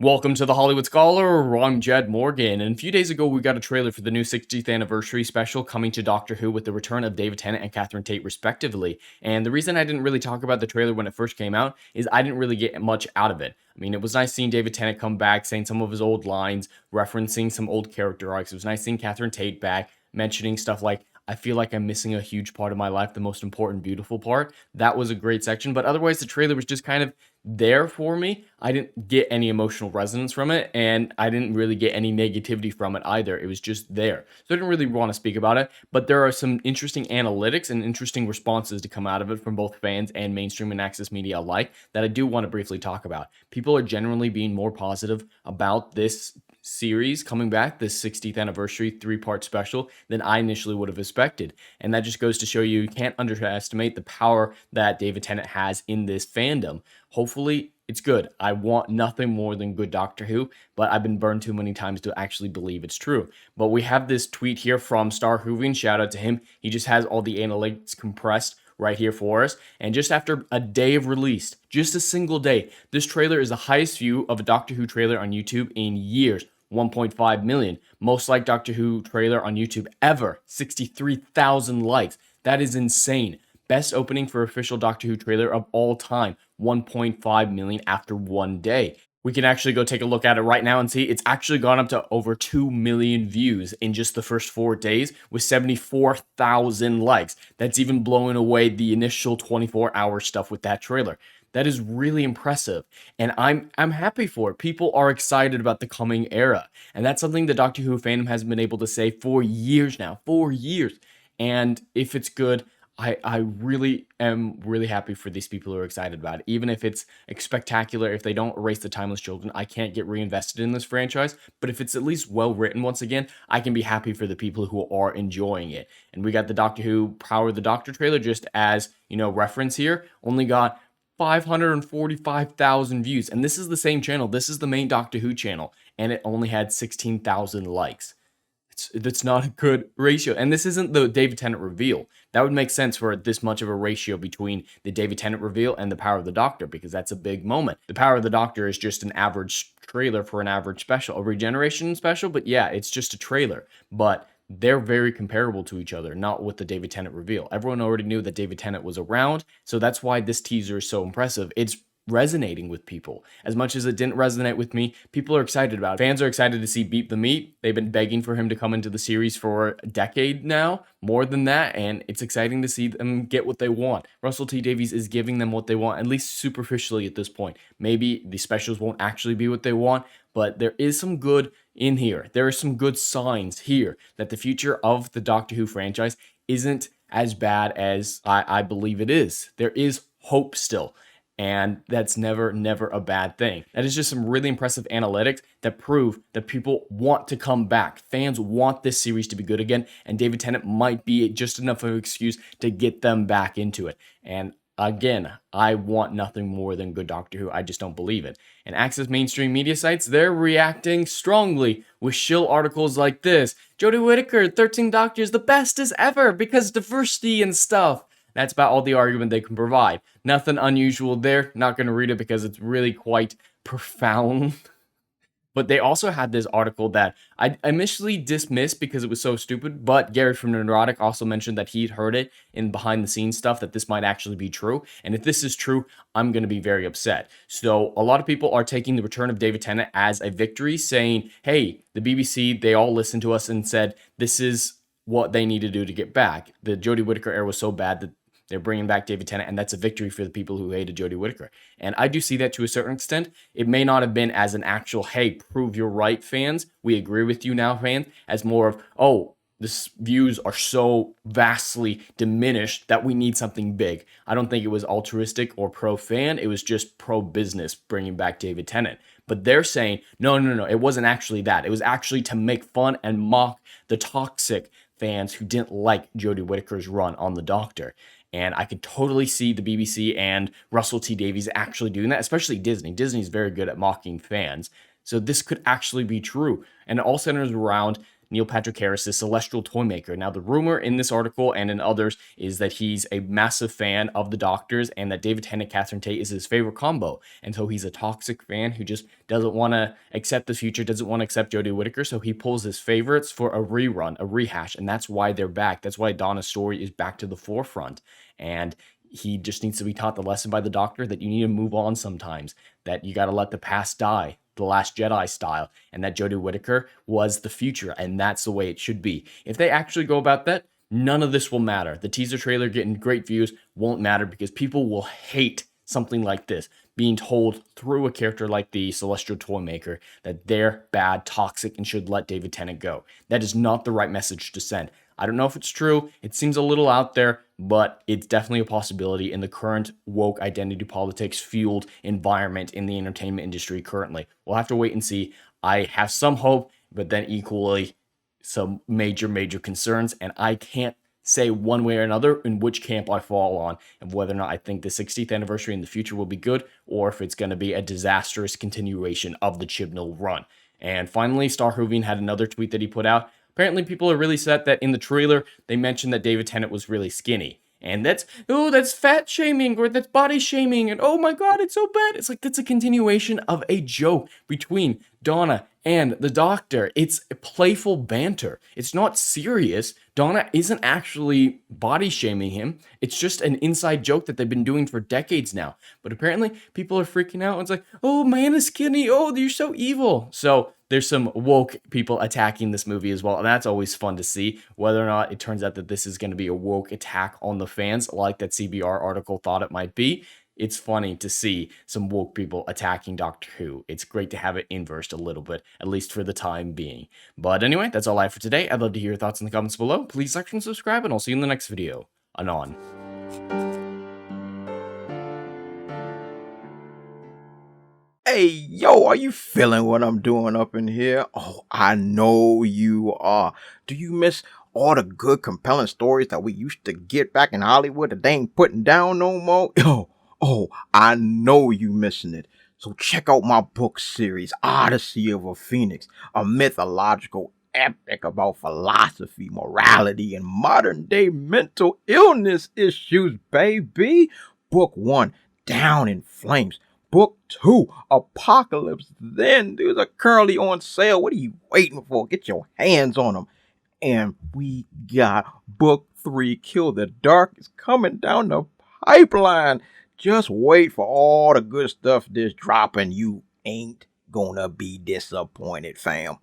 Welcome to the Hollywood Scholar. I'm Jed Morgan, and a few days ago we got a trailer for the new 60th anniversary special coming to Doctor Who with the return of David Tennant and Catherine Tate respectively. And the reason I didn't really talk about the trailer when it first came out is I didn't really get much out of it. I mean, it was nice seeing David Tennant come back, saying some of his old lines, referencing some old character arcs. It was nice seeing Catherine Tate back, mentioning stuff like, I feel like I'm missing a huge part of my life, the most important, beautiful part. That was a great section, but otherwise the trailer was just kind of there for me. I didn't get any emotional resonance from it, and I didn't really get any negativity from it either. It was just there. So I didn't really want to speak about it, but there are some interesting analytics and interesting responses to come out of it from both fans and mainstream and access media alike that I do want to briefly talk about. People are generally being more positive about this series coming back, this 60th anniversary 3-part special, than I initially would have expected. And that just goes to show you can't underestimate the power that David Tennant has in this fandom. Hopefully it's good. I want nothing more than good Doctor Who, but I've been burned too many times to actually believe it's true. But we have this tweet here from Star Whovian. Shout out to him. He just has all the analytics compressed right here for us. And just after a day of release, just a single day, this trailer is the highest view of a Doctor Who trailer on YouTube in years. 1.5 million. Most liked Doctor Who trailer on YouTube ever. 63,000 likes. That is insane. Best opening for official Doctor Who trailer of all time. 1.5 million after one day. We can actually go take a look at it right now and see it's actually gone up to over 2 million views in just the first 4 days with 74,000 likes. That's even blowing away the initial 24-hour stuff with that trailer. That is really impressive, and I'm happy for it. People are excited about the coming era, and that's something the Doctor Who fandom has been able to say for years now, 4 years. And if it's good, I really am really happy for these people who are excited about it. Even if it's spectacular, if they don't erase the timeless children, I can't get reinvested in this franchise. But if it's at least well written, once again, I can be happy for the people who are enjoying it. And we got the Doctor Who Power of the Doctor trailer, just as reference here, only got 545,000 views. And this is the same channel. This is the main Doctor Who channel. And it only had 16,000 likes. That's not a good ratio. And this isn't the David Tennant reveal. That would make sense for this much of a ratio between the David Tennant reveal and the Power of the Doctor, because that's a big moment. The Power of the Doctor is just an average trailer for an average special, a regeneration special. But yeah, it's just a trailer. But they're very comparable to each other, not with the David Tennant reveal. Everyone already knew that David Tennant was around, so that's why this teaser is so impressive. It's resonating with people. As much as it didn't resonate with me, people are excited about it. Fans are excited to see Beat the Meat. They've been begging for him to come into the series for a decade now, more than that, and it's exciting to see them get what they want. Russell T Davies is giving them what they want, at least superficially at this point. Maybe the specials won't actually be what they want, but there is some good in here. There are some good signs here that the future of the Doctor Who franchise isn't as bad as I believe it is. There is hope still. And that's never a bad thing. That is just some really impressive analytics that prove that people want to come back. Fans want this series to be good again, and David Tennant might be just enough of an excuse to get them back into it. And again, I want nothing more than good Doctor Who. I just don't believe it. And access mainstream media sites, they're reacting strongly with shill articles like this. Jodie Whittaker, 13 Doctors, the best as ever because diversity and stuff. That's about all the argument they can provide. Nothing unusual there. Not going to read it because it's really quite profound. But they also had this article that I initially dismissed because it was so stupid, but Garrett from Neurotic also mentioned that he'd heard it in behind-the-scenes stuff, that this might actually be true. And if this is true, I'm going to be very upset. So a lot of people are taking the return of David Tennant as a victory, saying, hey, the BBC, they all listened to us and said this is what they need to do to get back. The Jodie Whittaker era was so bad that they're bringing back David Tennant, and that's a victory for the people who hated Jodie Whittaker. And I do see that to a certain extent. It may not have been as an actual, hey, prove you're right, fans. We agree with you now, fans, as more of, oh, the views are so vastly diminished that we need something big. I don't think it was altruistic or pro-fan. It was just pro-business bringing back David Tennant. But they're saying, no, it wasn't actually that. It was actually to make fun and mock the toxic fans who didn't like Jodie Whittaker's run on the Doctor. And I could totally see the BBC and Russell T Davies actually doing that, especially Disney. Disney's very good at mocking fans. So this could actually be true. And it all centers around Neil Patrick Harris's celestial toy maker. Now, the rumor in this article and in others is that he's a massive fan of the Doctors and that David Tennant, Catherine Tate is his favorite combo. And so he's a toxic fan who just doesn't want to accept the future, doesn't want to accept Jodie Whittaker. So he pulls his favorites for a rerun, a rehash. And that's why they're back. That's why Donna's story is back to the forefront. And he just needs to be taught the lesson by the Doctor that you need to move on sometimes, that you got to let the past die, the Last Jedi style, and that Jodie Whittaker was the future, and that's the way it should be. If they actually go about that, none of this will matter. The teaser trailer getting great views won't matter because people will hate something like this, being told through a character like the Celestial Toymaker that they're bad, toxic, and should let David Tennant go. That is not the right message to send. I don't know if it's true. It seems a little out there, but it's definitely a possibility in the current woke identity politics fueled environment in the entertainment industry currently. We'll have to wait and see. I have some hope, but then equally some major concerns, and I can't say one way or another in which camp I fall on and whether or not I think the 60th anniversary in the future will be good or if it's going to be a disastrous continuation of the Chibnall run. And finally, Star Hooving had another tweet that he put out. Apparently, people are really set that in the trailer, they mentioned that David Tennant was really skinny. And that's fat shaming, or that's body shaming, and oh my god, it's so bad. It's like, that's a continuation of a joke between Donna and the Doctor. It's playful banter. It's not serious. Donna isn't actually body shaming him. It's just an inside joke that they've been doing for decades now. But apparently, people are freaking out. It's like, oh, man is skinny. Oh, you're so evil. So there's some woke people attacking this movie as well, and that's always fun to see. Whether or not it turns out that this is going to be a woke attack on the fans, like that CBR article thought it might be, it's funny to see some woke people attacking Doctor Who. It's great to have it inversed a little bit, at least for the time being. But anyway, that's all I have for today. I'd love to hear your thoughts in the comments below. Please like and subscribe, and I'll see you in the next video. Anon. Hey, yo, are you feeling what I'm doing up in here? Oh, I know you are. Do you miss all the good, compelling stories that we used to get back in Hollywood that they ain't putting down no more? Oh, I know you missing it. So check out my book series, Odyssey of a Phoenix, a mythological epic about philosophy, morality, and modern-day mental illness issues, baby. Book 1, Down in Flames. Book 2, Apocalypse Then. These are currently on sale. What are you waiting for? Get your hands on them. And we got Book 3, Kill the Dark, is coming down the pipeline. Just wait for all the good stuff that's dropping. You ain't gonna be disappointed, fam.